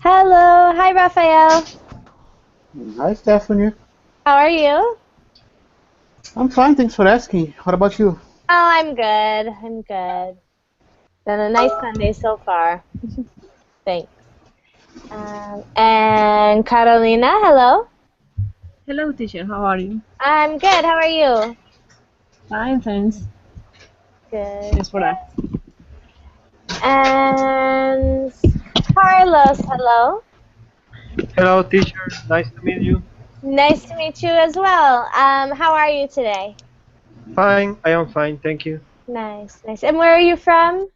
Hello, hi Raphael. Hi, Stephanie. How are you? I'm fine, thanks for asking. What about you? Oh, I'm good. I'm good. Been a nice Sunday so far. Thanks. And Carolina, hello. Hello, teacher. How are you? I'm good. How are you? Fine, thanks. Good. Thanks for that. And Carlos, hello. Hello, teacher. Nice to meet you. Nice to meet you as well. How are you today? Fine. I am fine. Thank you. Nice, nice. And where are you from?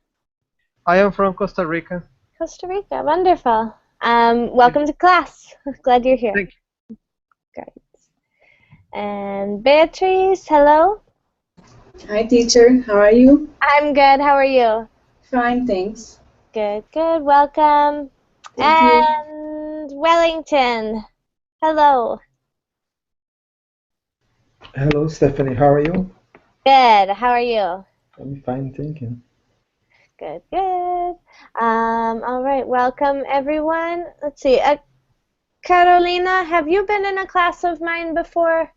I am from Costa Rica. Costa Rica. Wonderful. Welcome to class. Glad you're here. Thank Great. And Beatrice, hello. Hi, teacher. How are you? I'm good. How are you? Fine, thanks. Good, good. Welcome. Thank you. And Wellington, hello. Hello, Stephanie. How are you? Good. How are you? I'm fine, thank you. Good, good. All right. Welcome, everyone. Let's see. Carolina, have you been in a class of mine before?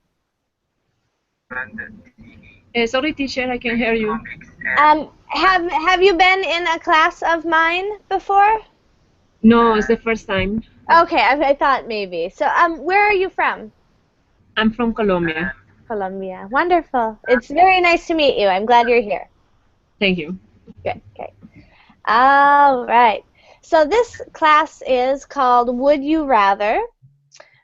Sorry, teacher. I can hear you. Have you been in a class of mine before? No, it's the first time. Okay, I thought maybe. So, where are you from? I'm from Colombia. Colombia. Wonderful. It's very nice to meet you. I'm glad you're here. Thank you. Good, okay. All right. So this class is called Would You Rather?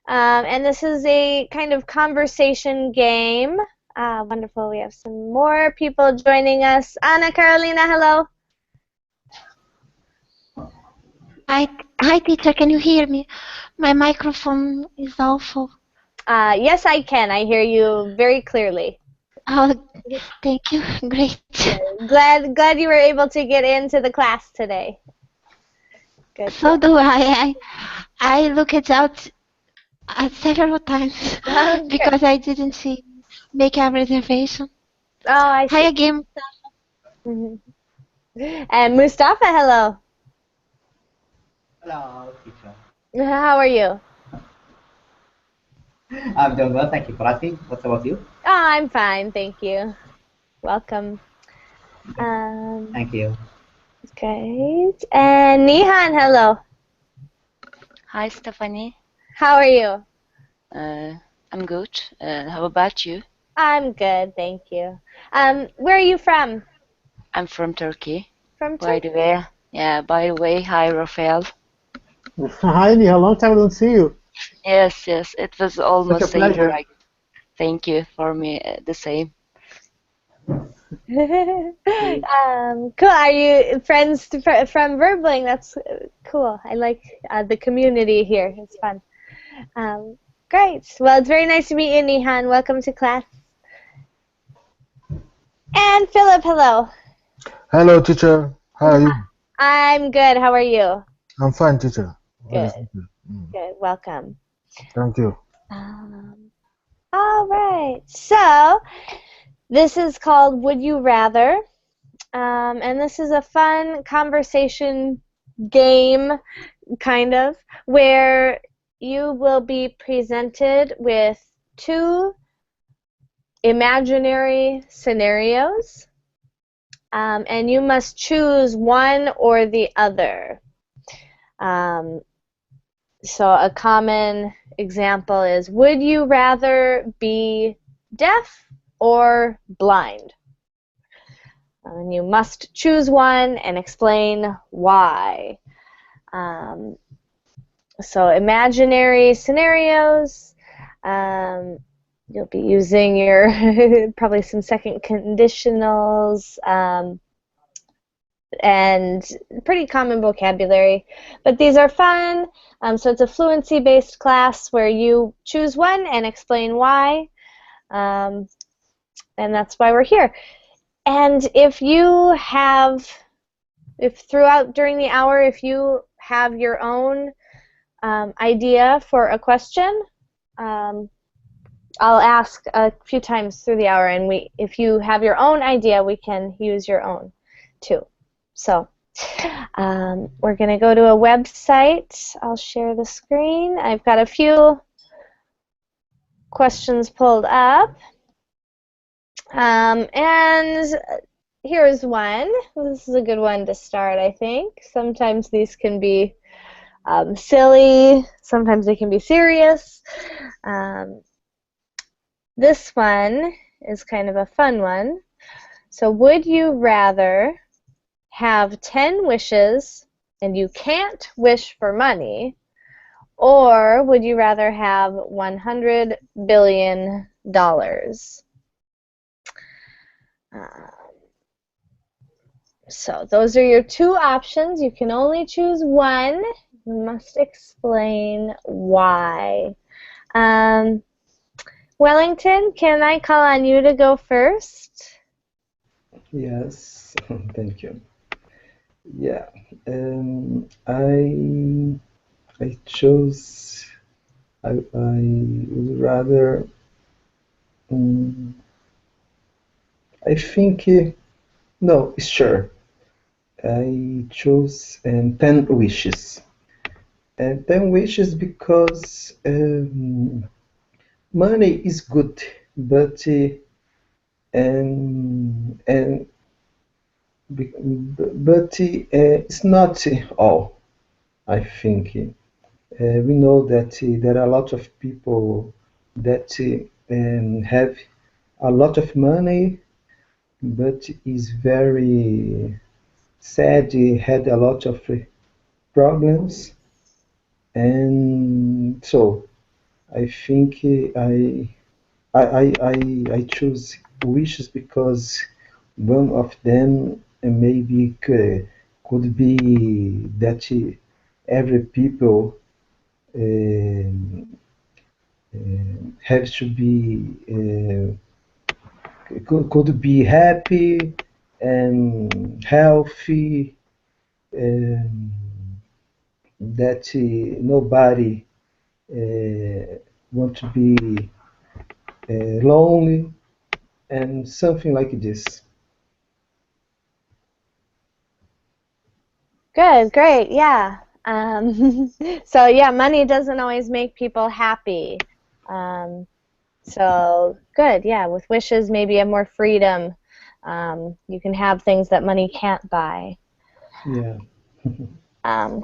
And this is a kind of conversation game. Wonderful. We have some more people joining us. Ana Carolina, hello. Hi, teacher. Can you hear me? My microphone is awful. Yes, I can. I hear you very clearly. Oh, thank you. Great. Glad you were able to get into the class today. Good. So do I. I looked it out several times because I didn't make a reservation. Oh, I see. Hi again. Mhm. And Mustafa, hello. Hello, teacher. How are you? I'm doing well. Thank you for asking. What about you? Oh, I'm fine, thank you. Welcome. Thank you. Great. And Nihan, hello. Hi, Stephanie. How are you? I'm good. How about you? I'm good, thank you. Where are you from? I'm from Turkey. From By Turkey. the way, by the way, hi, Rafael. Hi, Neha. Long time I don't see you. Yes, it was Such a almost a year. pleasure. Thank you for me, the same. Cool. Are you friends from Verbling? That's cool. I like the community here. It's fun. Great. Well, it's very nice to meet you, Nihan. Welcome to class. And Philip, hello. Hello, teacher. How are you? I'm good. How are you? I'm fine, teacher. Good. Good. Welcome. Thank you. All right. So this is called Would You Rather? And this is a fun conversation game, kind of, where you will be presented with two imaginary scenarios, and you must choose one or the other. So a common example is, would you rather be deaf or blind? And you must choose one and explain why. So imaginary scenarios, you'll be using your probably some second conditionals, and pretty common vocabulary. But these are fun. So it's a fluency-based class where you choose one and explain why. And that's why we're here. And if throughout during the hour, if you have your own idea for a question, I'll ask a few times through the hour, and if you have your own idea, we can use your own too. So, We're going to go to a website. I'll share the screen. I've got a few questions pulled up. And here's one. This is a good one to start, I think. Sometimes these can be silly. Sometimes they can be serious. This one is kind of a fun one. So would you rather have 10 wishes and you can't wish for money, or would you rather have $100 billion? So those are your two options. You can only choose one. You must explain why. Wellington, can I call on you to go first? Yes, thank you. Yeah, I chose. I would rather. I think. No, sure. I chose 10 wishes. And 10 wishes because money is good, but and it's not all. I think we know that there are a lot of people that have a lot of money, but is very sad. He had a lot of problems, and so I think I choose wishes because one of them maybe could be that every people have to be could be happy and healthy, that nobody want to be lonely and something like this. Good, great, yeah. So yeah, money doesn't always make people happy. So good, yeah. With wishes, maybe you have more freedom. You can have things that money can't buy. Yeah.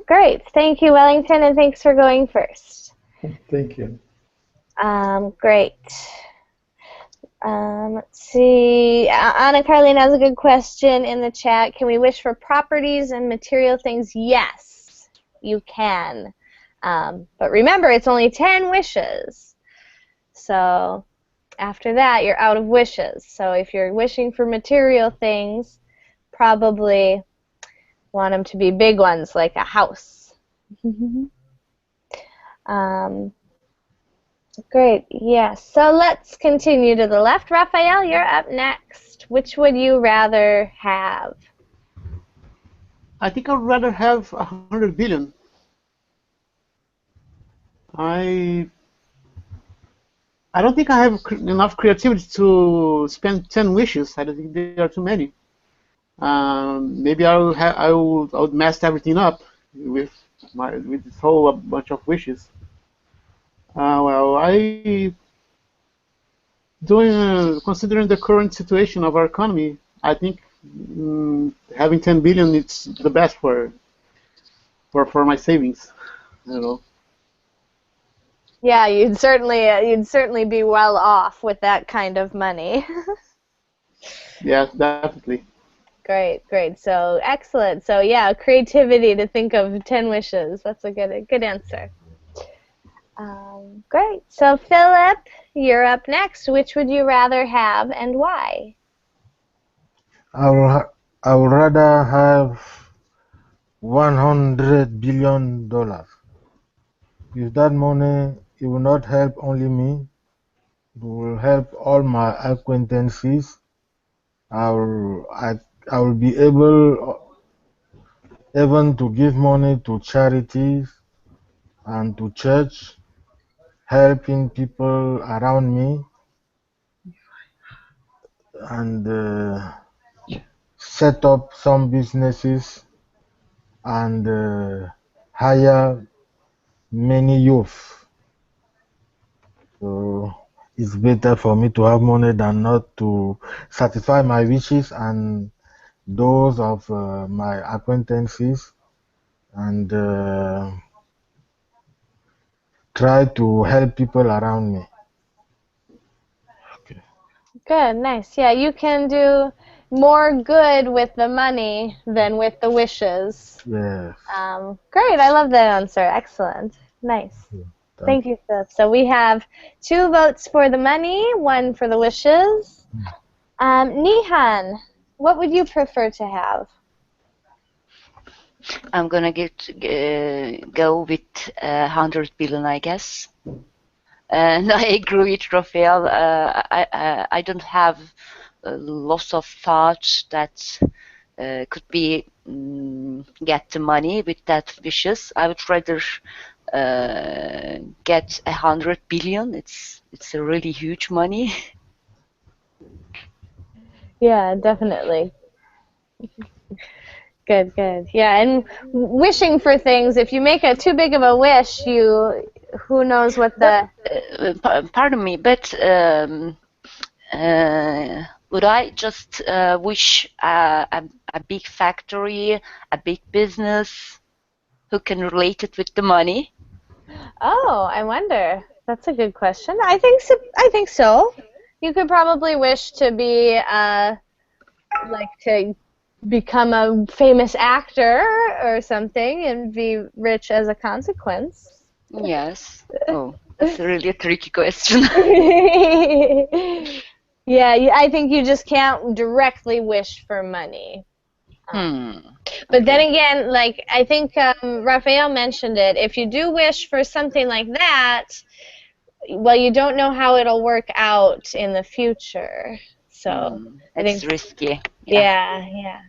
Great, thank you, Wellington, and thanks for going first. Thank you. Great. Let's see. Anna Carlene has a good question in the chat. Can we wish for properties and material things? Yes, you can. But remember, it's only 10 wishes. So after that, you're out of wishes. So if you're wishing for material things, probably want them to be big ones, like a house. Great, yes. So let's continue to the left. Raphael, you're up next. Which would you rather have? I think I'd rather have 100 billion. I don't think I have enough creativity to spend 10 wishes. I don't think there are too many. Maybe I would mess everything up with this whole bunch of wishes. Well, considering the current situation of our economy, I think having 10 billion is the best for my savings. I don't know. Yeah, you'd certainly be well off with that kind of money. Yes, definitely. Great, great. So excellent. So yeah, creativity to think of 10 wishes. That's a good answer. Great. So Philip, you're up next. Which would you rather have and why? I would rather have $100 billion. With that money, it will not help only me. It will help all my acquaintances. I will be able even to give money to charities and to church, helping people around me, and set up some businesses and hire many youth. So it's better for me to have money than not to satisfy my wishes and those of my acquaintances, and try to help people around me. Good, nice. Yeah, you can do more good with the money than with the wishes. Yes. Great, I love that answer. Excellent. Nice. Thank you, Philip. So we have 2 votes for the money, 1 for the wishes. Nihan, what would you prefer to have? I'm gonna go with 100 billion, I guess. And I agree with Raphael. I don't have lots of thoughts that could be get the money with that wishes. I would rather get 100 billion. It's a really huge money. Yeah, definitely. Good, good. Yeah, and wishing for things, if you make a too big of a wish, who knows what the... Pardon me, but would I just wish a big factory, a big business, who can relate it with the money? Oh, I wonder. That's a good question. I think so. I think so. You could probably wish to be to become a famous actor or something and be rich as a consequence. Yes. Oh, that's really a tricky question. Yeah, I think you just can't directly wish for money. But then again, I think Raphael mentioned it. If you do wish for something like that, well, you don't know how it'll work out in the future. So I think it's risky. Yeah, yeah.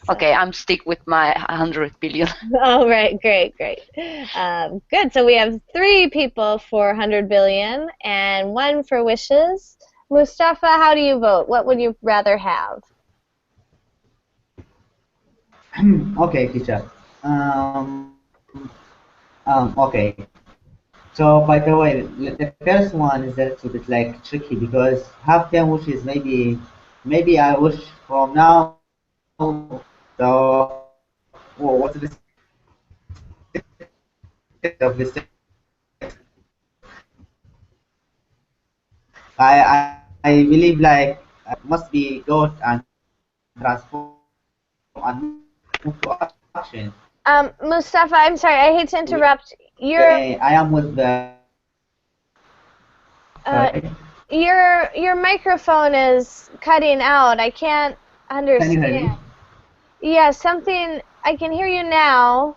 Okay, I'm stick with my 100 billion. All right, great, great. Good. So we have 3 people for 100 billion and 1 for wishes. Mustafa, how do you vote? What would you rather have? Okay, teacher. Okay. So by the way, the first one is a little bit tricky because have 10 wishes. Maybe I wish from now. So what's the of this? I believe must be go and transform and move to action. Mustafa, I'm sorry, I hate to interrupt. I am with the. Your microphone is cutting out. I can't understand. Can you hear me? Yeah, something. I can hear you now.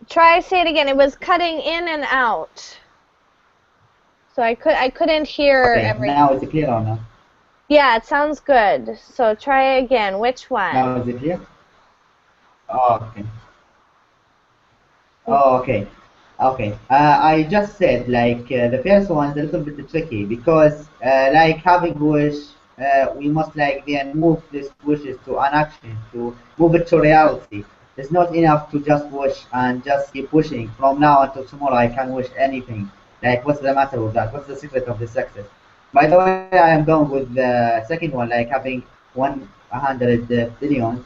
Try say it again. It was cutting in and out. So I couldn't hear everything. Now is it clear or not? Yeah, it sounds good. So try again. Which one? Now is it clear? Oh, okay. Oh, okay. Okay. I just said the first one is a little bit tricky because having wish, we must then move these wishes to an action, to move it to reality. It's not enough to just wish and just keep wishing. From now until tomorrow, I can wish anything. What's the matter with that? What's the secret of the success? By the way, I am going with the second one, having 100 billion.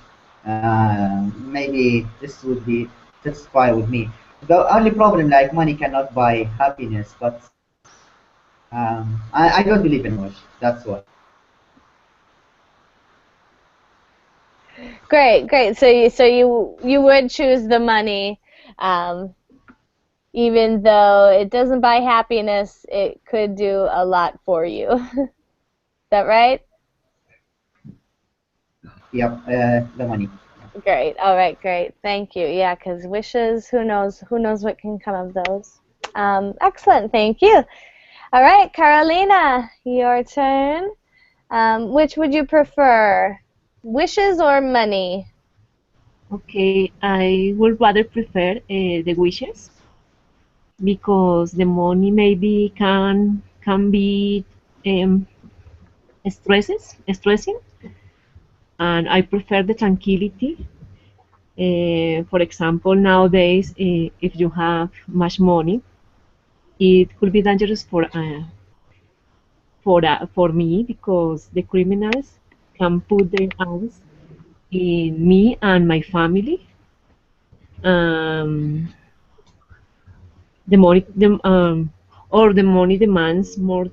Maybe this would be satisfied with me. The only problem, money cannot buy happiness, but I don't believe in wish. That's why. Great, great. So you would choose the money, even though it doesn't buy happiness. It could do a lot for you. Is that right? Yep, the money. Great. All right. Great. Thank you. Yeah, because wishes. Who knows? Who knows what can come of those? Excellent. Thank you. All right, Carolina, your turn. Which would you prefer, wishes or money? Okay, I would rather prefer the wishes because the money maybe can be stressing, and I prefer the tranquility For example, nowadays, if you have much money, it could be dangerous for me because the criminals can put their eyes in me and my family. Um, the money, or the money demands more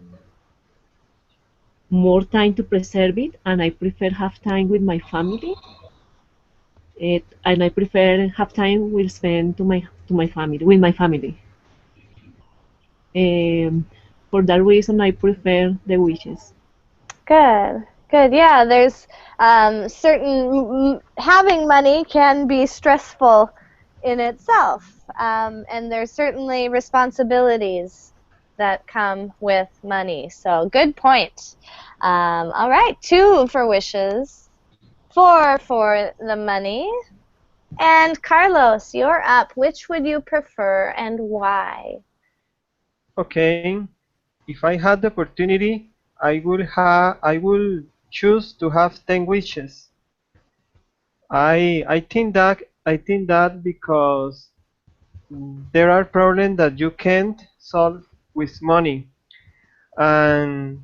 time to preserve it, and I prefer have time with my family. And I prefer have time will spend to my family with my family. Um, for that reason, I prefer the wishes. Good, good. Yeah, there's having money can be stressful in itself, and there's certainly responsibilities that come with money. So good point. All right, 2 for wishes, 4 for the money. And Carlos, you're up. Which would you prefer and why? Okay. If I had the opportunity, I will choose to have 10 wishes. I think that because there are problems that you can't solve with money, and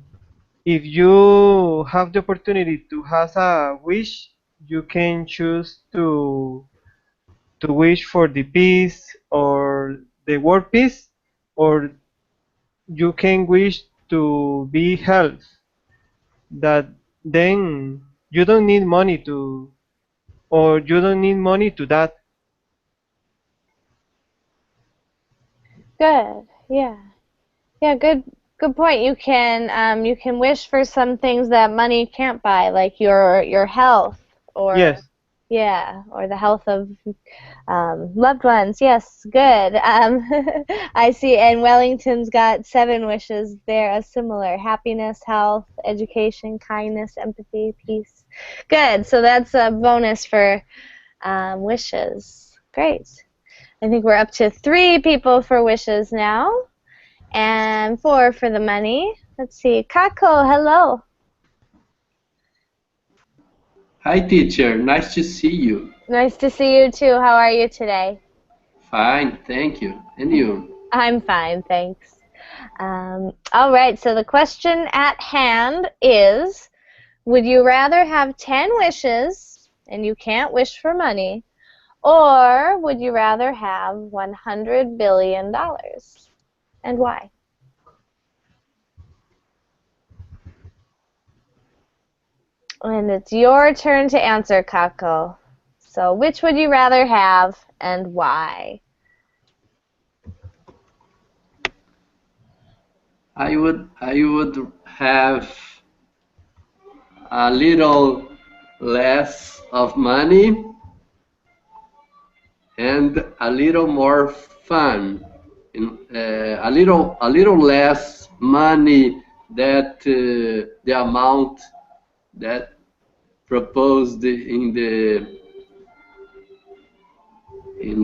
if you have the opportunity to have a wish, you can choose to wish for the peace or the world peace, or you can wish to be health. That then you don't need money to, or you don't need money to that. Good. Yeah. Yeah, good point. You can wish for some things that money can't buy, like your health or Yes. yeah, or the health of loved ones. Yes, good. I see, and Wellington's got 7 wishes there, a similar happiness, health, education, kindness, empathy, peace. Good. So that's a bonus for wishes. Great. I think we're up to 3 people for wishes now. And 4 for the money. Let's see. Kako, hello. Hi, teacher. Nice to see you. Nice to see you too. How are you today? Fine, thank you. And you? I'm fine, thanks. All right, so the question at hand is, would you rather have 10 wishes, and you can't wish for money, or would you rather have $100 billion? And why? And it's your turn to answer, Kako. So which would you rather have and why? I would have a little less of money and a little more fun. A little less money that the amount that proposed in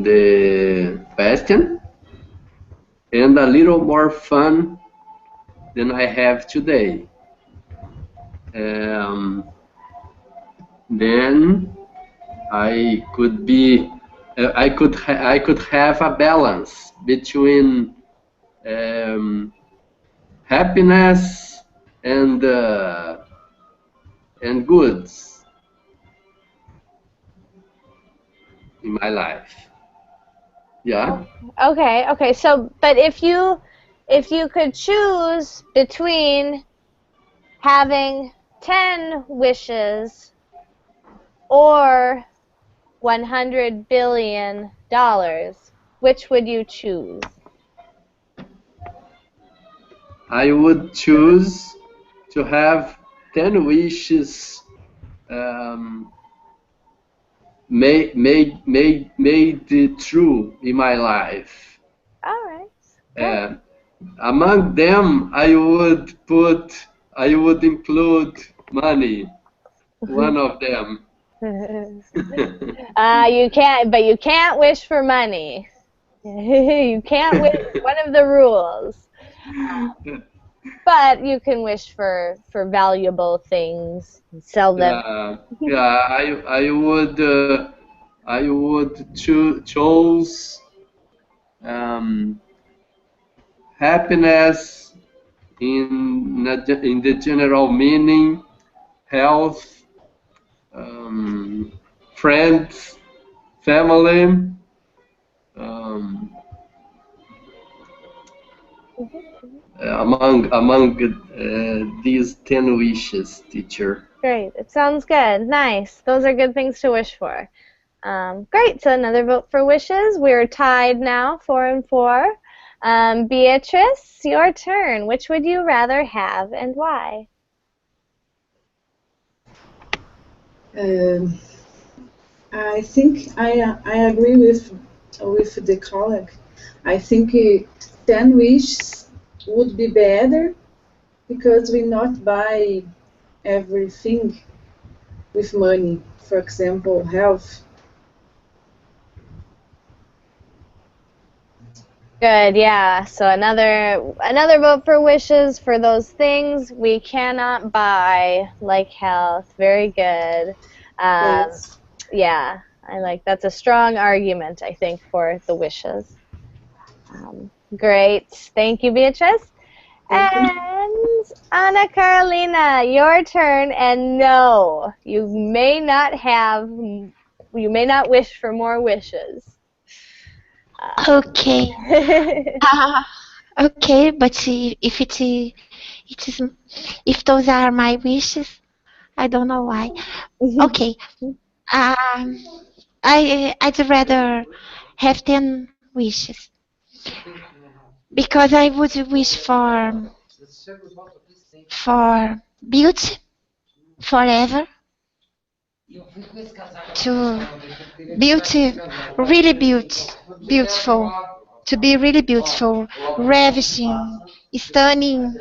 the question, and a little more fun than I have today. Then I could be, I could have a balance between happiness and goods in my life. Yeah. Okay. So, but if you could choose between having 10 wishes or $100 billion, which would you choose? I would choose to have 10 wishes made true in my life. All right. Among them, I would include money. One of them. You can't wish for money. You can't wish one of the rules. But you can wish for valuable things and sell them. I I would choose happiness in the general meaning, health, friends, family. Among these 10 wishes, teacher. Great. It sounds good. Nice. Those are good things to wish for. Great. So another vote for wishes. We're tied now, 4-4. Beatrice, your turn. Which would you rather have and why? I think I agree with the colleague. I think 10 wishes would be better because we not buy everything with money. For example, health. Good, yeah. So another vote for wishes for those things we cannot buy, like health. Very good. Yes. Yeah, that's a strong argument, I think, for the wishes. Great. Thank you, Beatrice. And Ana Carolina, your turn. And no, you may not wish for more wishes. Okay. Okay, but if those are my wishes, I don't know why. Okay. I'd rather have 10 wishes because I would wish for beauty forever, to beauty, really beautiful, to be really beautiful, ravishing, stunning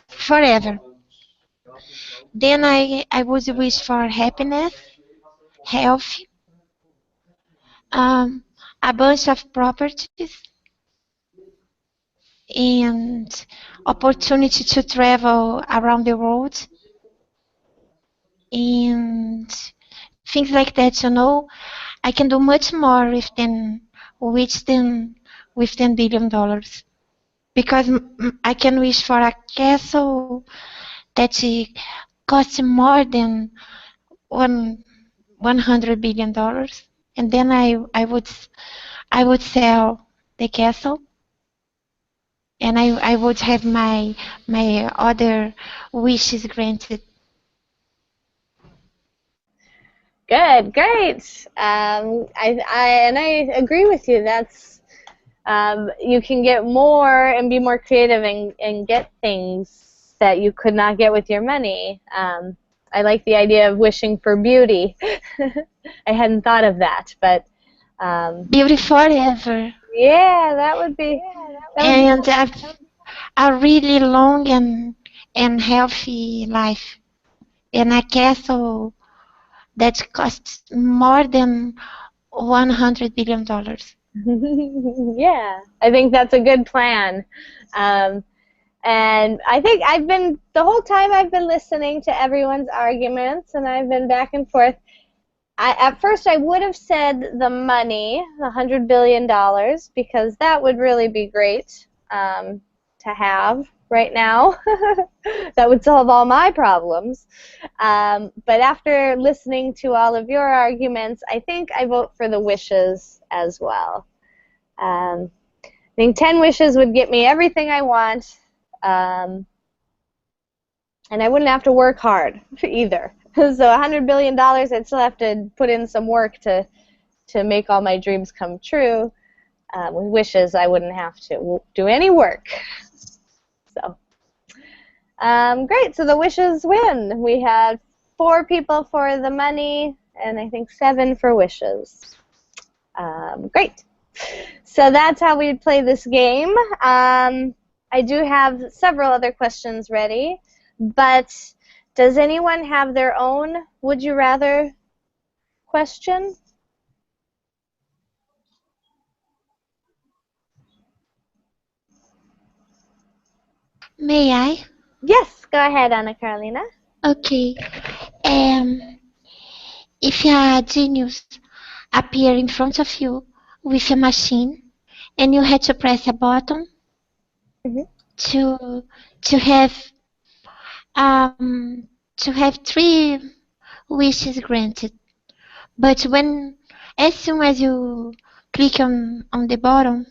forever. Then I would wish for happiness, health, um, a bunch of properties, and opportunity to travel around the world, and things like that. I can do much more with $10 billion because I can wish for a castle that costs more than $100 billion, and then I would sell the castle, and I would have my other wishes granted. Good, great. I agree with you. That's you can get more and be more creative and get things that you could not get with your money. I like the idea of wishing for beauty. I hadn't thought of that, but beauty forever. Yeah, that would be. And a really long and healthy life in a castle that costs more than $100 billion. Yeah, I think that's a good plan. And I think the whole time I've been listening to everyone's arguments, and I've been back and forth. At first, I would have said the money, $100 billion, because that would really be great to have right now. That would solve all my problems. But after listening to all of your arguments, I think I vote for the wishes as well. I think 10 wishes would get me everything I want, and I wouldn't have to work hard either. So $100 billion, I'd still have to put in some work to make all my dreams come true. With wishes, I wouldn't have to do any work. So, great. So the wishes win. We had 4 people for the money, and I think 7 for wishes. Great. So that's how we play this game. I do have several other questions ready, but does anyone have their own would you rather question? May I? Yes, go ahead, Ana Carolina. Okay. If you are a genius appear in front of you with a machine, and you had to press a button Mhm. to have to have 3 wishes granted. But as soon as you click on the button,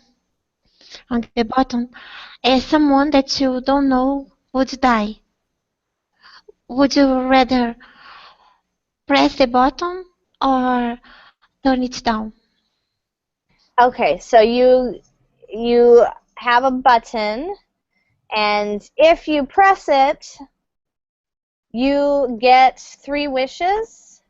someone that you don't know would die. Would you rather press the button or turn it down? Okay, so you have a button, and if you press it, you get 3 wishes.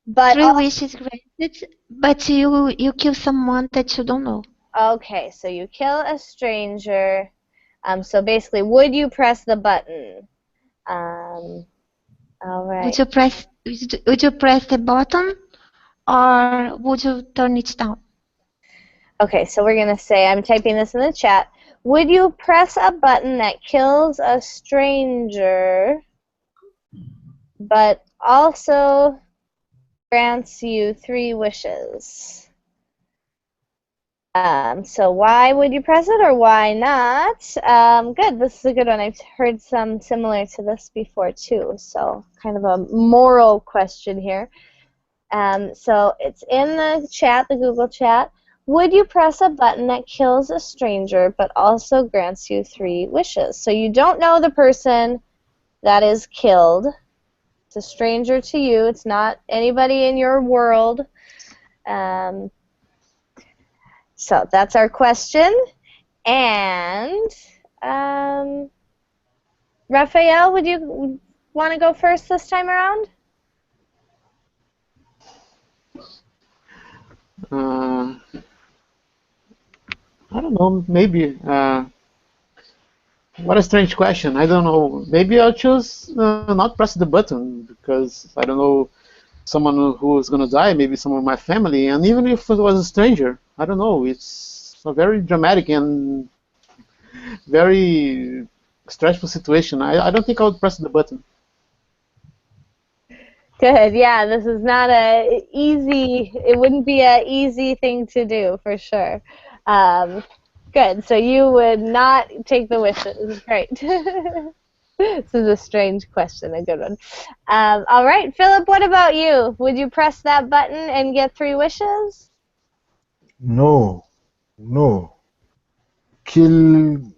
But 3 wishes granted, but you kill someone that you don't know. okay, so you kill a stranger. So basically, would you press the button? All right. Would you press the button or would you turn it down? Okay, so we're gonna say, I'm typing this in the chat. Would you press a button that kills a stranger, but also grants you 3 wishes? So why would you press it or why not? Good, this is a good one. I've heard some similar to this before too, so kind of a moral question here. So it's in the chat, the Google chat. Would you press a button that kills a stranger but also grants you 3 wishes? So you don't know the person that is killed. It's a stranger to you. It's not anybody in your world. So that's our question. And Raphael, would you want to go first this time around? I don't know. Maybe. What a strange question. I don't know. Maybe I'll choose not press the button because I don't know someone who's gonna die. Maybe someone in my family, and even if it was a stranger, I don't know. It's a very dramatic and very stressful situation. I don't think I would press the button. Good. Yeah, this is not a easy. It wouldn't be a easy thing to do for sure. Good. So you would not take the wishes. Great. This is a strange question. A good one. All right, Philip. What about you? Would you press that button and get 3 wishes? No, no. Killing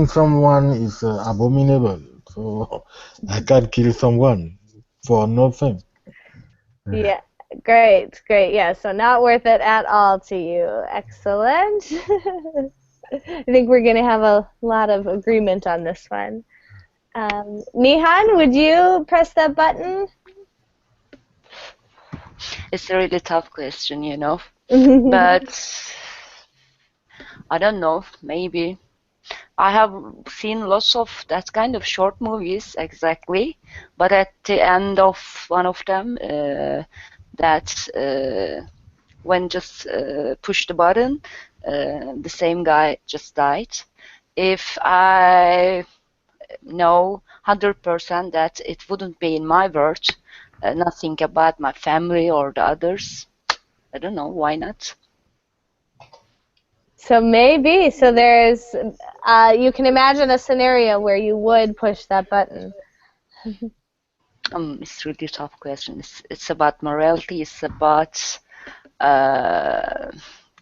someone is abominable. So I can't kill someone for nothing. Yeah. Great. Great. Yeah. So not worth it at all to you. Excellent. I think we're going to have a lot of agreement on this one. Nihan, would you press that button? It's a really tough question, you know. But I don't know, maybe. I have seen lots of that kind of short movies, exactly. But at the end of one of them, when just push the button, the same guy just died. If I know 100% that it wouldn't be in my world, nothing about my family or the others, I don't know, why not? So maybe. So there's, you can imagine a scenario where you would push that button. It's really tough question. It's about morality. It's about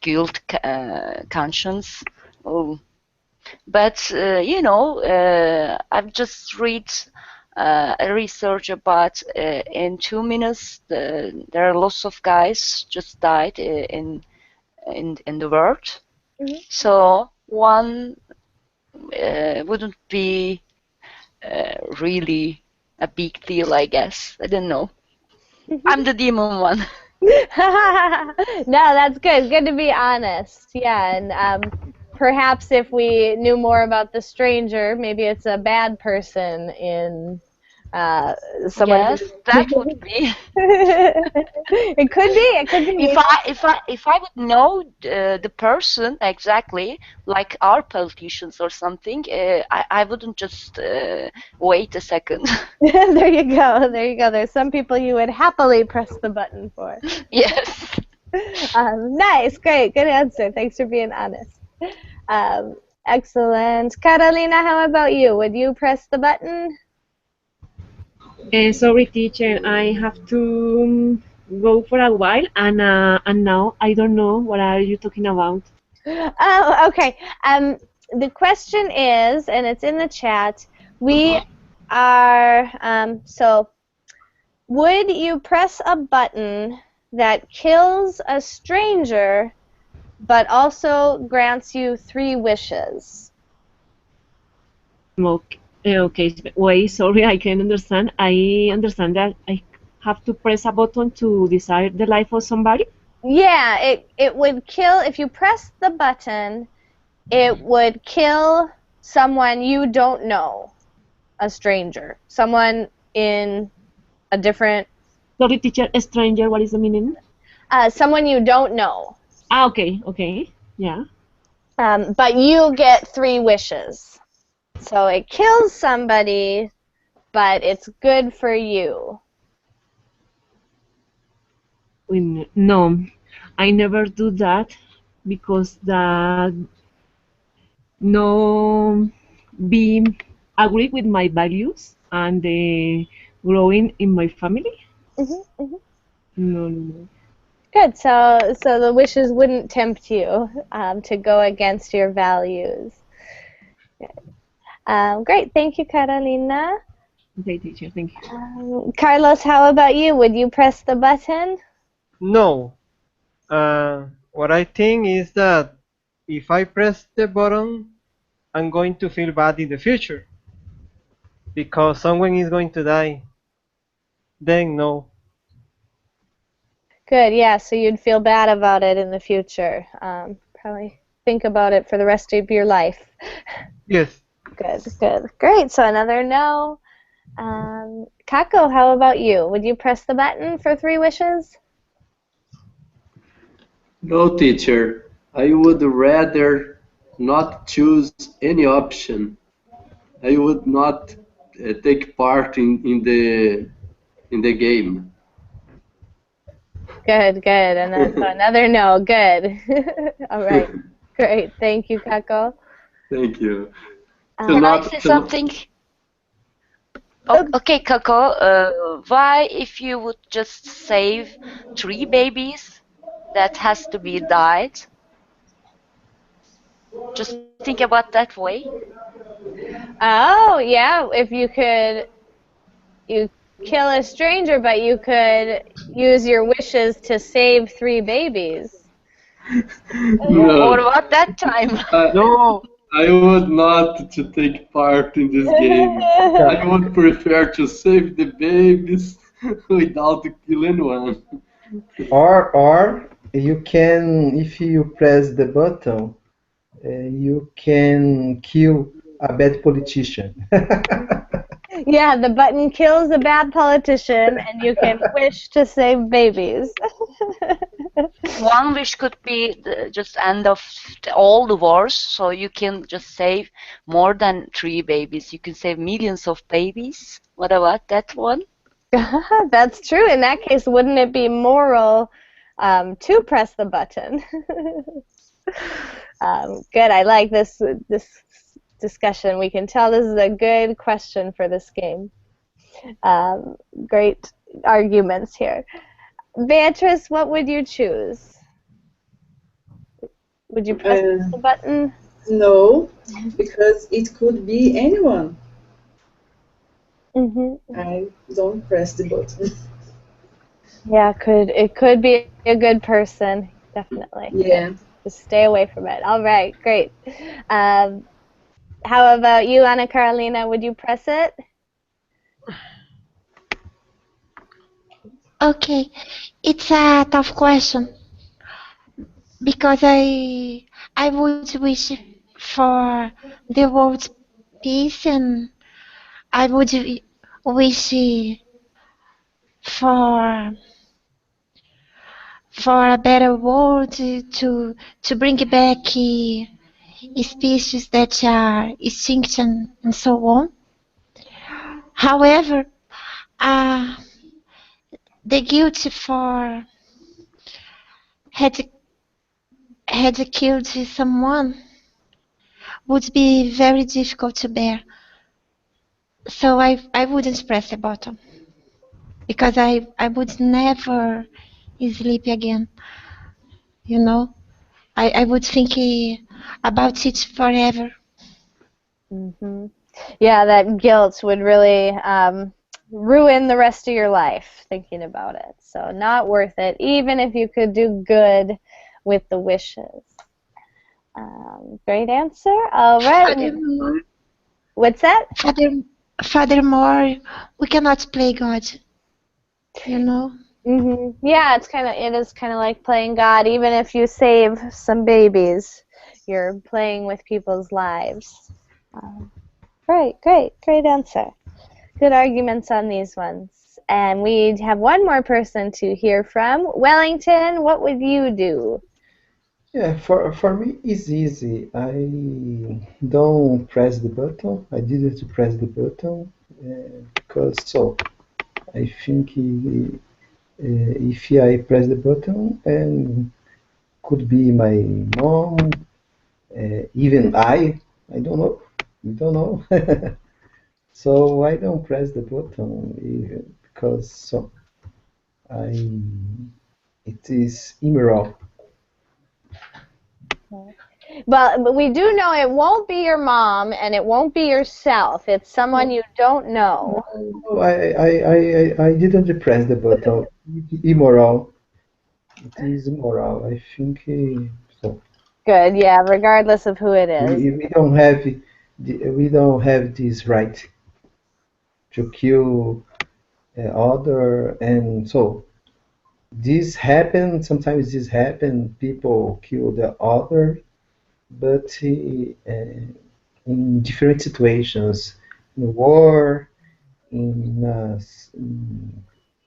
guilt, conscience. Oh, but you know, I've just read a research about in 2 minutes there are lots of guys just died in the world. So one wouldn't be really a big deal, I guess. I don't know. I'm the demon one. No, that's good. Good to be honest. Yeah, and perhaps if we knew more about the stranger, maybe it's a bad person in someone. Yes, that would be. It could be. It could be. If I would know the person exactly, like our politicians or something, I wouldn't just wait a second. There you go. There you go. There's some people you would happily press the button for. Yes. Nice, great, good answer. Thanks for being honest. Excellent. Carolina, how about you? Would you press the button? Sorry, teacher, I have to go for a while, and now I don't know what are you talking about. Oh, okay. The question is, and it's in the chat, we are, so would you press a button that kills a stranger but also grants you 3 wishes? Okay, wait, sorry, I can't understand. I understand that I have to press a button to decide the life of somebody? Yeah, it would kill, if you press the button, it would kill someone you don't know, a stranger, someone in a different... Sorry, teacher, a stranger, what is the meaning? Someone you don't know. Ah, okay, yeah. But you get 3 wishes. So it kills somebody, but it's good for you. No, I never do that because that no be agree with my values and growing in my family. No. Good. So the wishes wouldn't tempt you to go against your values. Great. Thank you, Carolina. Okay, teacher. Thank you. Carlos, how about you? Would you press the button? No. What I think is that if I press the button, I'm going to feel bad in the future because someone is going to die. Then no. Good. Yeah. So you'd feel bad about it in the future. Probably think about it for the rest of your life. Yes. Good. Great. So another no. Kako, how about you? Would you press the button for 3 wishes? No, teacher. I would rather not choose any option. I would not take part in the game. Good. And then so another no. Good. All right. Great. Thank you, Kako. Thank you. Can I say something? Okay, Kako, why if you would just save 3 babies that has to be died? Just think about that way. Oh, yeah, if you kill a stranger, but you could use your wishes to save 3 babies. No. What about that time? No. I would not to take part in this game. I would prefer to save the babies without killing one. Or you can, if you press the button, you can kill a bad politician. Yeah, the button kills a bad politician, and you can wish to save babies. One wish could be just end of all the wars, so you can just save more than 3 babies. You can save millions of babies. What about that one? That's true. In that case, wouldn't it be moral to press the button? Good. I like this discussion. We can tell this is a good question for this game. Great arguments here. Beatrice, what would you choose? Would you press the button? No, because it could be anyone. I don't press the button. Yeah, it could be a good person, definitely. Yeah. Just stay away from it. All right, great. How about you, Ana Carolina? Would you press it? Okay, it's a tough question because I would wish for the world's peace, and I would wish for a better world to bring back species that are extinct and so on. However, the guilt for had killed someone would be very difficult to bear. So I wouldn't press the button because I would never sleep again. You know, I would think about it forever. Hmm. Yeah, that guilt would really ruin the rest of your life thinking about it. So not worth it, even if you could do good with the wishes. Great answer. All right. Furthermore, What's that? Furthermore, we cannot play God. You know. Yeah, it is kind of like playing God. Even if you save some babies, you're playing with people's lives. Great answer. Good arguments on these ones. And we have one more person to hear from. Wellington, what would you do? Yeah, for me it's easy. I don't press the button. I didn't press the button because I think if I press the button and could be my mom, even I don't know, we don't know. So I don't press the button because it is immoral. But we do know it won't be your mom and it won't be yourself. It's someone you don't know. No, I didn't press the button. Immoral. It is immoral. I think so. Good, yeah, regardless of who it is. We don't have this right to kill other, and so this happen. Sometimes this happen. People kill the other, but in different situations, in war, in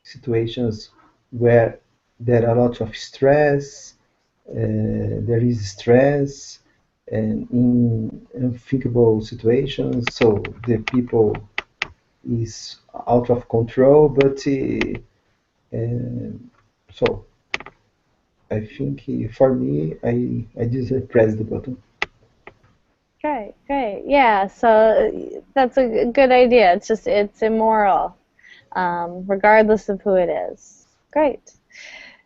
situations where there are a lot of stress, there is stress, and in unthinkable situations, so the people is out of control, but so I think for me, I didn't press the button. Great. Yeah, so that's a good idea. It's immoral, regardless of who it is. Great.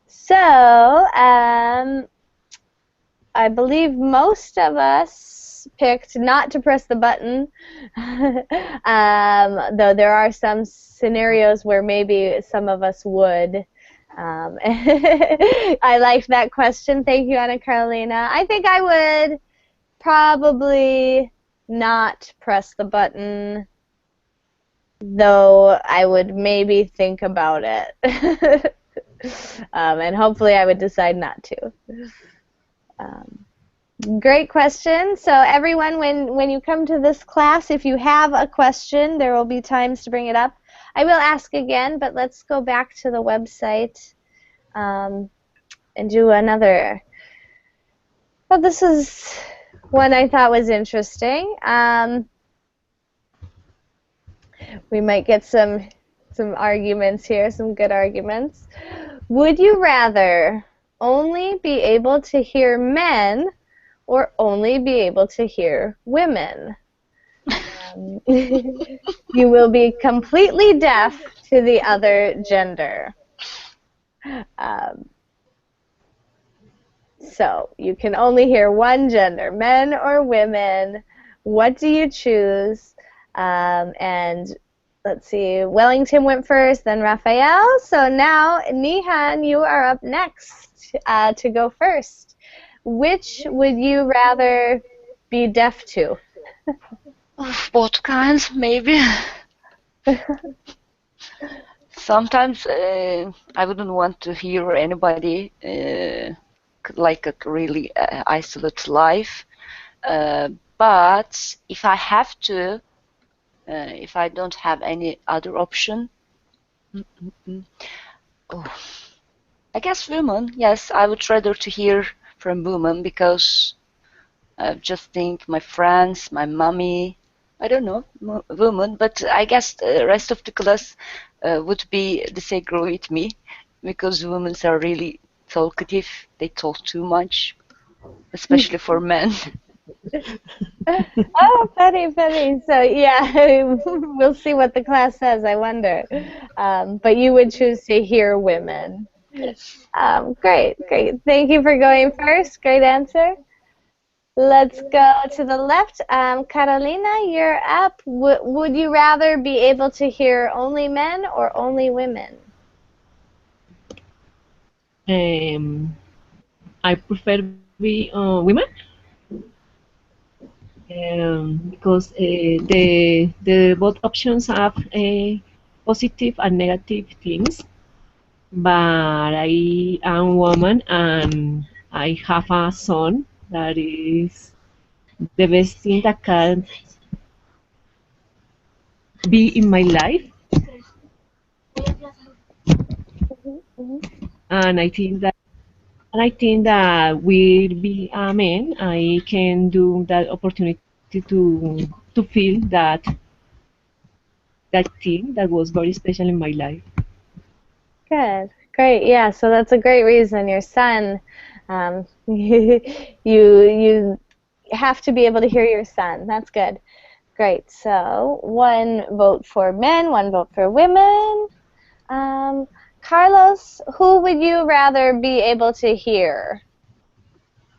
So, I believe most of us picked not to press the button, though there are some scenarios where maybe some of us would. I liked that question. Thank you, Anna Carolina. I think I would probably not press the button, though I would maybe think about it. And hopefully I would decide not to. Great question. So everyone, when you come to this class, if you have a question, there will be times to bring it up. I will ask again, but let's go back to the website and do another. Well, this is one I thought was interesting. We might get some arguments here, some good arguments. Would you rather only be able to hear men or only be able to hear women? You will be completely deaf to the other gender. So you can only hear one gender, men or women. What do you choose? And let's see, Wellington went first, then Raphael. So now, Nihan, you are up next to go first. Which would you rather be deaf to? Both kinds, maybe. Sometimes I wouldn't want to hear anybody like a really isolated life. But if I have to, if I don't have any other option, I guess women. Yes, I would rather to hear from women because I just think my friends, my mommy, I don't know, women, but I guess the rest of the class would be disagree with me because women are really talkative. They talk too much, especially for men. Oh, funny, funny. So yeah, we'll see what the class says. I wonder. But you would choose to hear women. Yes. Great, great. Thank you for going first. Great answer. Let's go to the left. Carolina, you're up. Would you rather be able to hear only men or only women? I prefer be women because the both options have positive and negative things. But I am woman and I have a son that is the best thing that can be in my life. And I think that will be a man. I can do that opportunity to feel that thing that was very special in my life. Good, great. Yeah, so that's a great reason. Your son, you have to be able to hear your son. That's good. Great. So 1 vote for men, 1 vote for women. Carlos, who would you rather be able to hear?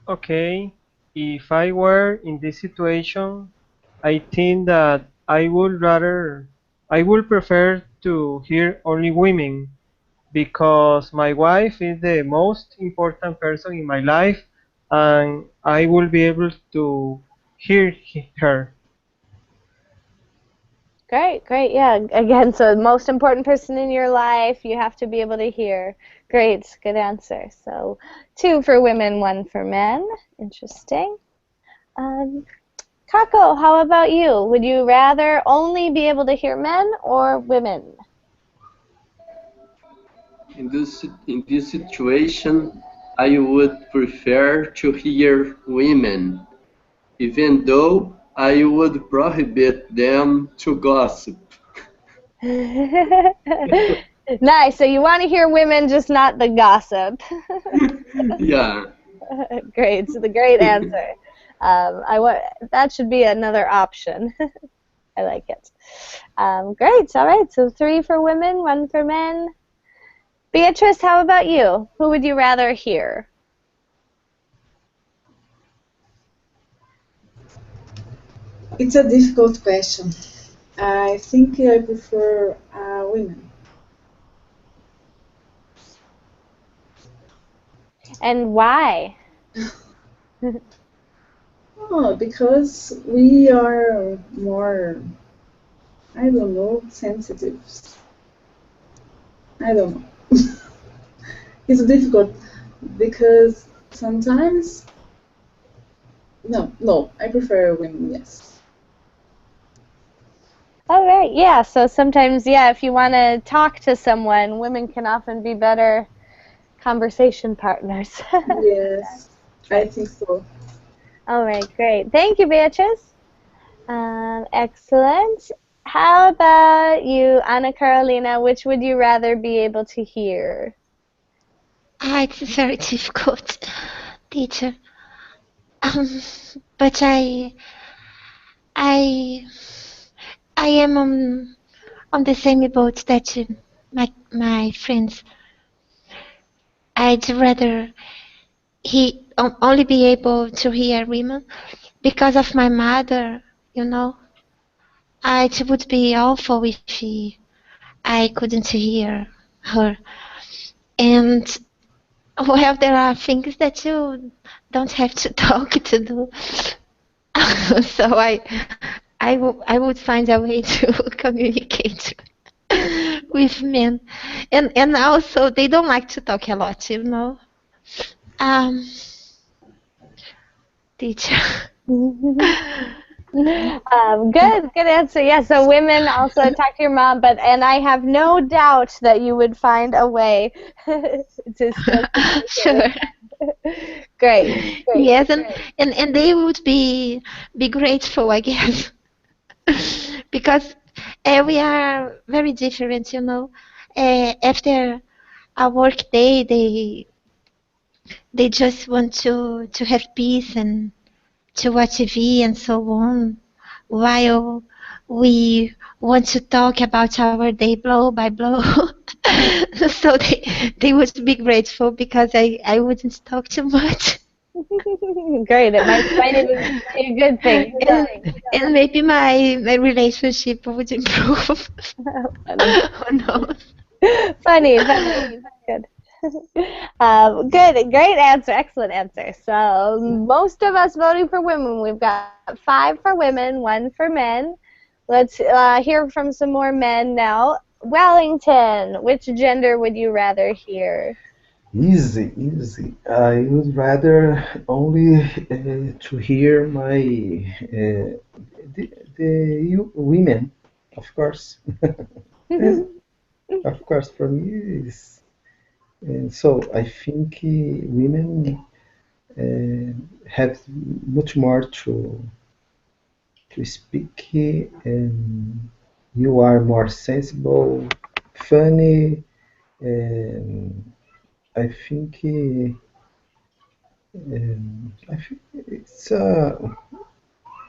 Okay, if I were in this situation, I think that I would prefer to hear only women because my wife is the most important person in my life and I will be able to hear her. Great, great. Yeah, again, so the most important person in your life, you have to be able to hear. Great, good answer. So 2 for women, 1 for men. Interesting. Kako, how about you? Would you rather only be able to hear men or women? In this situation, I would prefer to hear women, even though I would prohibit them to gossip. Nice. So you want to hear women, just not the gossip. Yeah. Great. So the great answer. That should be another option. I like it. Great. All right. So 3 for women, 1 for men. Beatrice, how about you? Who would you rather hear? It's a difficult question. I think I prefer women. And why? Oh, because we are more, I don't know, sensitive. I don't know. It's difficult because sometimes, no, I prefer women, yes. All right. Yeah. So sometimes, yeah, if you want to talk to someone, women can often be better conversation partners. Yes, I think so. All right, great. Thank you, Beatrice. Excellent. How about you, Ana Carolina? Which would you rather be able to hear? It's very difficult, teacher. But I am on the same boat that my friends. I'd rather only be able to hear women because of my mother. You know, it would be awful if I couldn't hear her. And well, there are things that you don't have to talk to do. So I would find a way to communicate with men, and also they don't like to talk a lot, you know. Teacher. Good answer. Yeah, so women also talk to your mom, and I have no doubt that you would find a way to still communicate. Sure. Great. Yes, and they would be grateful, I guess, because we are very different, you know. After a work day, they just want to have peace and to watch TV and so on, while we want to talk about our day blow by blow. So they would be grateful because I wouldn't talk too much. Great. It might even be a good thing. And maybe my relationship would improve. Who knows? Funny. Good. Good. Great answer. Excellent answer. So most of us voting for women. We've got 5 for women, 1 for men. Let's hear from some more men now. Wellington, which gender would you rather hear? Easy, easy. I would rather only to hear my women, of course. Of course, for me is. And so I think women have much more to speak, and you are more sensible, funny, and I think it's a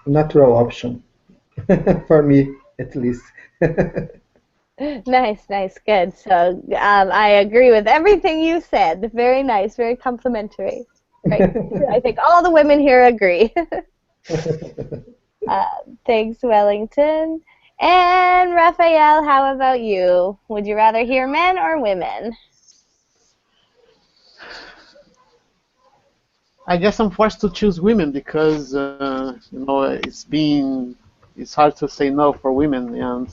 natural option for me, at least. Nice, good. So I agree with everything you said. Very nice, very complimentary. Right. I think all the women here agree. Thanks, Wellington. And Raphael, how about you? Would you rather hear men or women? I guess I'm forced to choose women because it's hard to say no for women, and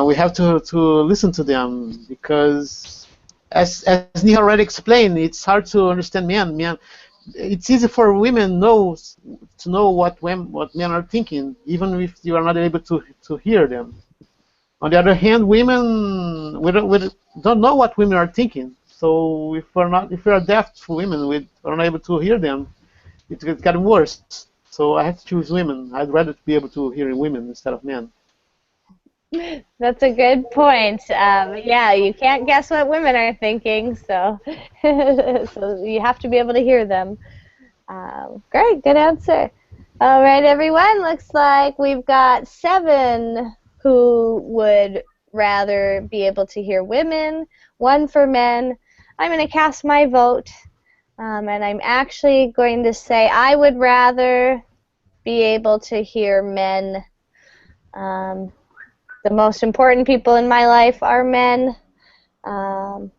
we have to listen to them because, as Neha already explained, it's hard to understand men. It's easy for women to know what men are thinking, even if you are not able to hear them. On the other hand, women we don't know what women are thinking. So if we are deaf to women, we are not able to hear them. It's getting worse. So I have to choose women. I'd rather be able to hear women instead of men. That's a good point. Yeah, you can't guess what women are thinking, so so you have to be able to hear them. Great, good answer. All right, everyone. Looks like we've got 7 who would rather be able to hear women, 1 for men. I'm going to cast my vote, and I'm actually going to say I would rather be able to hear men. The most important people in my life are men, and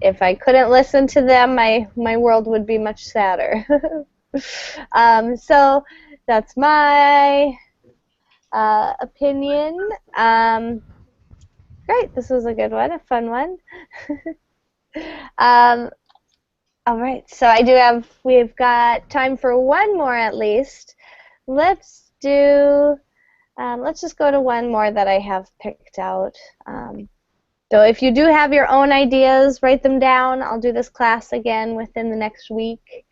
if I couldn't listen to them, my world would be much sadder. So that's my opinion. Great, this was a good one, a fun one. All right, so we've got time for one more at least. Let's just go to one more that I have picked out. So if you do have your own ideas, write them down. I'll do this class again within the next week.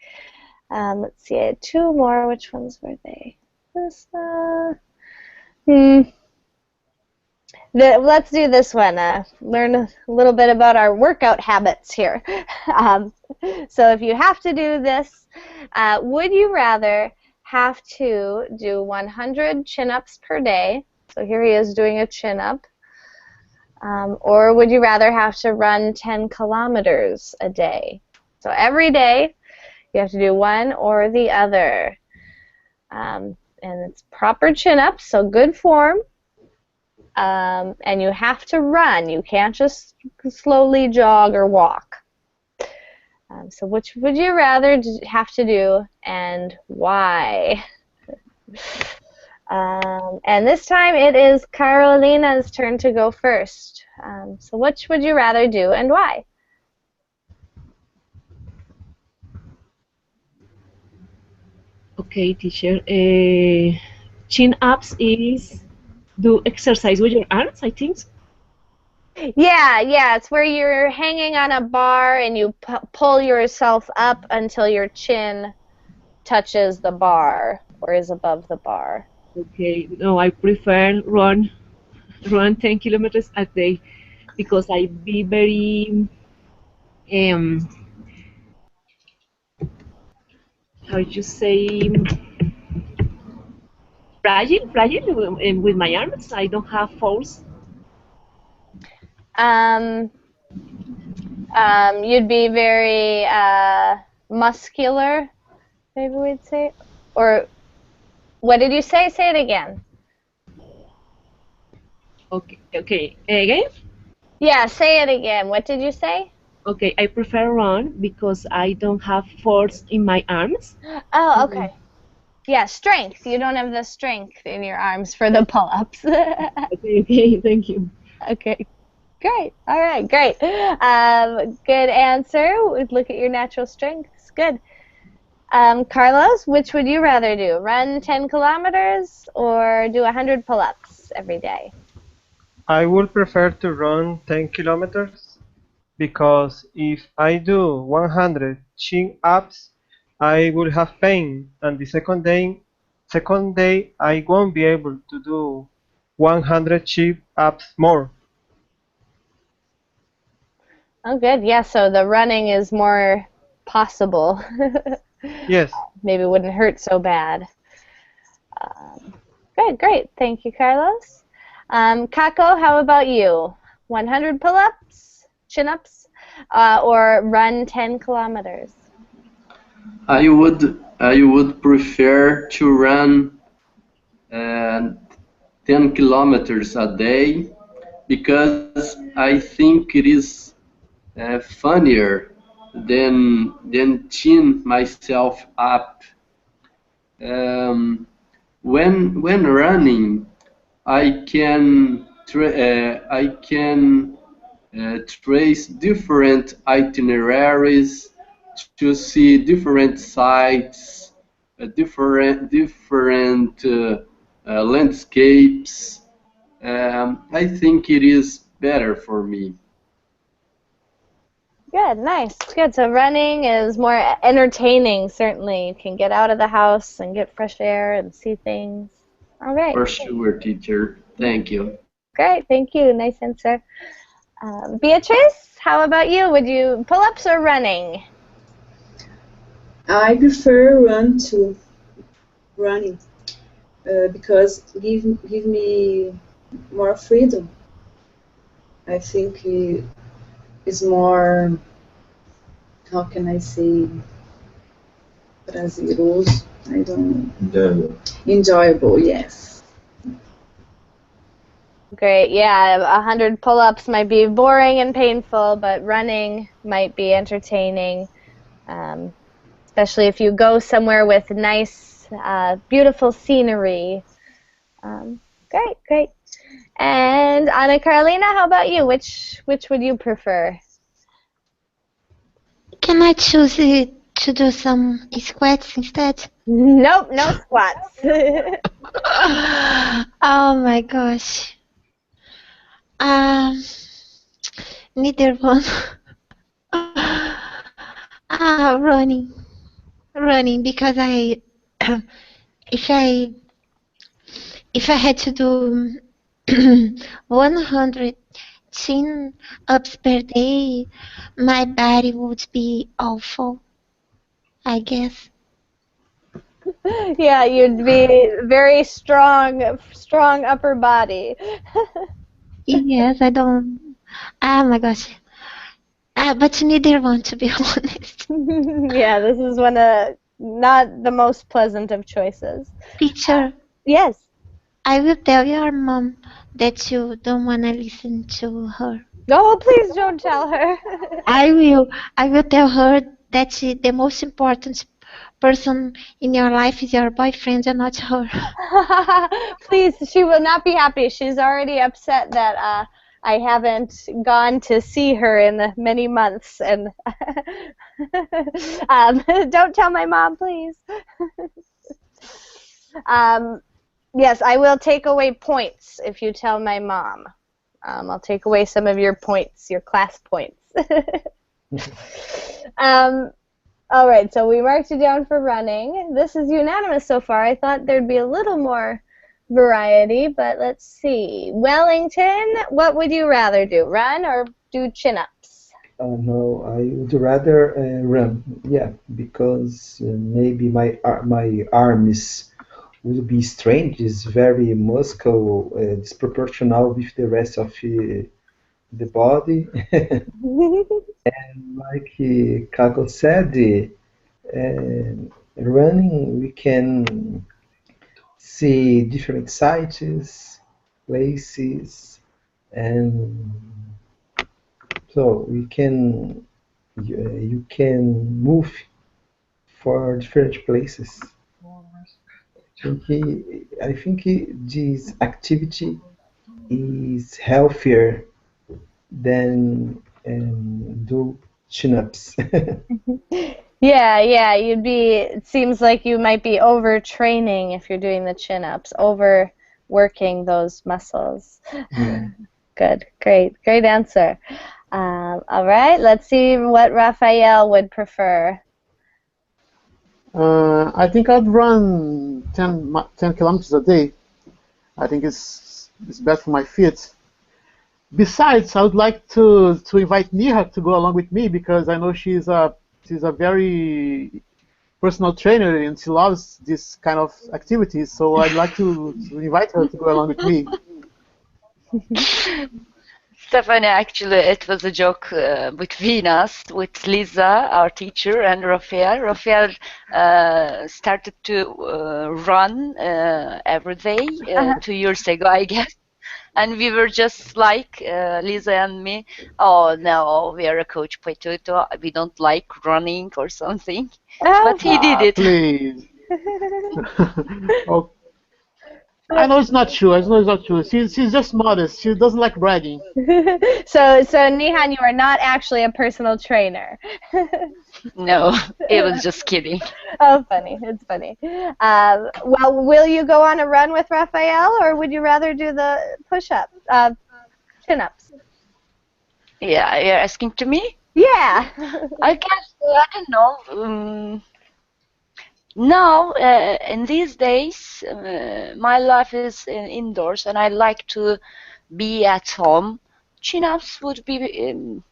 Let's see, I had 2 more. Which ones were they? Let's do this one. Learn a little bit about our workout habits here. So if you have to do this, would you rather have to do 100 chin-ups per day? So here he is doing a chin-up. Or would you rather have to run 10 kilometers a day? So every day you have to do one or the other. And it's proper chin-ups, so good form. And you have to run. You can't just slowly jog or walk. So which would you rather have to do and why? And this time it is Carolina's turn to go first. So which would you rather do and why? Okay, teacher. Chin-ups is do exercise with your arms, I think. Yeah, it's where you're hanging on a bar and you pull yourself up until your chin touches the bar or is above the bar. Okay, no, I prefer run 10 kilometers a day because I be very um, how you say, fragile with my arms. I don't have force. You'd be very muscular, maybe we'd say. Or what did you say? Say it again. Okay, again? Yeah, say it again. What did you say? Okay, I prefer run because I don't have force in my arms. Oh, okay. Yeah, strength. You don't have the strength in your arms for the pull-ups. Okay, thank you. Okay, great. All right, great. Good answer. Look at your natural strengths. Good. Carlos, which would you rather do? Run 10 kilometers or do 100 pull-ups every day? I would prefer to run 10 kilometers because if I do 100 chin-ups, I will have pain, and the second day I won't be able to do 100 chin-ups more. Oh, good. Yeah, so the running is more possible. Yes. Maybe it wouldn't hurt so bad. Good, great. Thank you, Carlos. Kako, how about you? 100 pull-ups, chin-ups, or run 10 kilometers? I would prefer to run 10 kilometers a day because I think it is funnier than chin myself up. When running, I can trace different itineraries to see different sites, different landscapes. I think it is better for me. Good, nice, good. So running is more entertaining, certainly. You can get out of the house and get fresh air and see things. All right. For sure, teacher. Thank you. Great, thank you. Nice answer. Beatrice, how about you? Would you pull-ups or running? I prefer running because give me more freedom. I think it's more, how can I say, prazeroso. I don't know. Enjoyable, yes. Great, yeah, 100 pull-ups might be boring and painful, but running might be entertaining, especially if you go somewhere with nice, beautiful scenery. Great, great. And Ana Carolina, how about you? Which would you prefer? Can I choose to do some squats instead? Nope, no squats. Oh my gosh. Neither one. Running because if I had to do 100 chin-ups per day, my body would be awful, I guess. Yeah, you'd be very strong upper body. Yes, I don't. Oh my gosh. But neither one, to be honest. Yeah, this is one of not the most pleasant of choices. Teacher. Yes. I will tell your mom that you don't want to listen to her. No, please don't tell her. I will tell her that the most important person in your life is your boyfriend and not her. Please, she will not be happy. She's already upset that I haven't gone to see her in many months, and don't tell my mom, please. Yes, I will take away points if you tell my mom. I'll take away some of your points, your class points. All right, so we marked you down for running. This is unanimous so far. I thought there'd be a little more variety, but let's see. Wellington, what would you rather do, run or do chin-ups? No, I would rather run. Yeah, because maybe my arms will be strange. It's very muscle disproportional with the rest of the body. Like Kako said, running we can see different sites, places, and so you can move for different places. I think this activity is healthier than do chin-ups. Yeah, yeah, it seems like you might be overtraining if you're doing the chin-ups, overworking those muscles. Yeah. Good, great answer. All right, let's see what Raphael would prefer. I think I'd run 10 kilometers a day. I think it's best for my feet. Besides, I would like to invite Niha to go along with me because I know she's a very personal trainer and she loves this kind of activities. So I'd like to invite her to go along with me. Stephanie, actually, it was a joke between us, with Lisa, our teacher, and Rafael. Rafael started to run every day 2 years ago, I guess. And we were just like, Lisa and me, oh no, we are a coach potato, we don't like running or something. But he did it. Please. Oh, I know it's not true. I know it's not true. She's just modest. She doesn't like bragging. So Nihan, you are not actually a personal trainer. No, it was just kidding. Oh, funny. It's funny. Well, will you go on a run with Raphael, or would you rather do the push-up, chin-ups? Yeah, you're asking to me? Yeah. I guess, I don't know. Now, in these days, my life is indoors, and I like to be at home. Chin-ups would be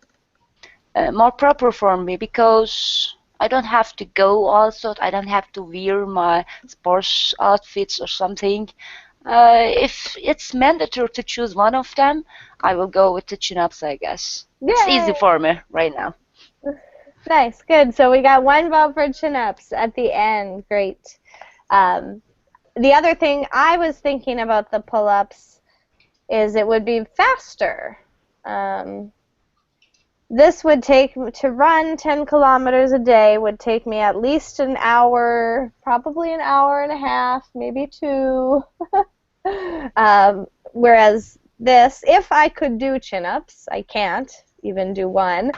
more proper for me because I don't have to go also. I don't have to wear my sports outfits or something. If it's mandatory to choose one of them, I will go with the chin-ups, I guess. Yay. It's easy for me right now. Nice, good. So we got one vote for chin-ups at the end. Great. The other thing I was thinking about the pull-ups is it would be faster. This would take, to run 10 kilometers a day would take me at least an hour, probably an hour and a half, maybe 2. Whereas this, if I could do chin-ups, I can't even do one.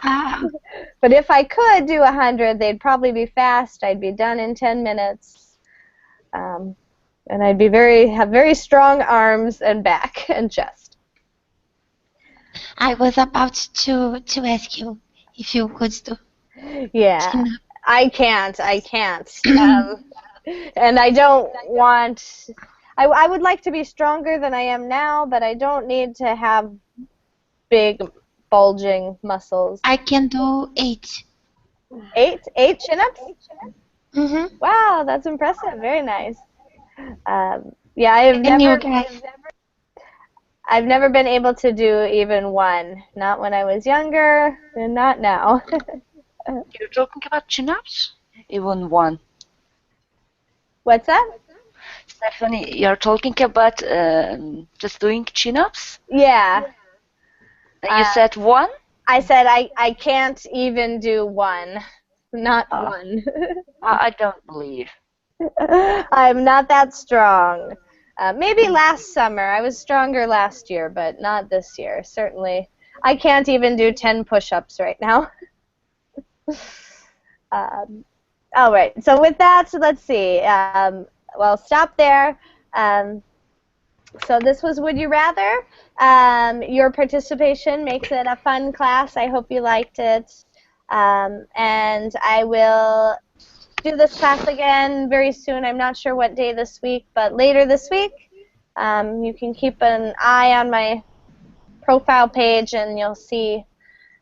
But if I could do 100, they'd probably be fast. I'd be done in 10 minutes. And I'd be have very strong arms and back and chest. I was about to ask you if you could do. Yeah, I can't. And I don't want. I would like to be stronger than I am now, but I don't need to have big, bulging muscles. I can do 8. 8 chin-ups? Mm-hmm. Wow, that's impressive. Very nice. Yeah, I've never been able to do even one. Not when I was younger, and not now. You're talking about chin-ups? Even one. What's that? Stephanie, you're talking about just doing chin-ups? Yeah. And you said one? I said I can't even do one. Not one. I don't believe. I'm not that strong. Maybe last summer. I was stronger last year, but not this year. Certainly. I can't even do 10 push-ups right now. All right. So with that, let's see. Well, stop there. So this was Would You Rather. Your participation makes it a fun class. I hope you liked it. And I will do this class again very soon. I'm not sure what day this week, but later this week. You can keep an eye on my profile page and you'll see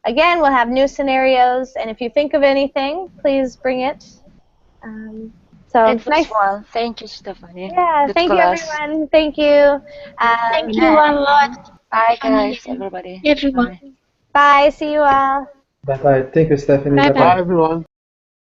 again, we'll have new scenarios, and if you think of anything, please bring it. So It was nice. fun. Thank you, Stephanie. Yeah, Good thank you, class. everyone. Thank you. Thank you a lot, Bye, Stephanie guys, and everybody. everyone. Bye. Bye. See you all. Bye bye. Thank you, Stephanie. Bye Bye bye. Bye, everyone.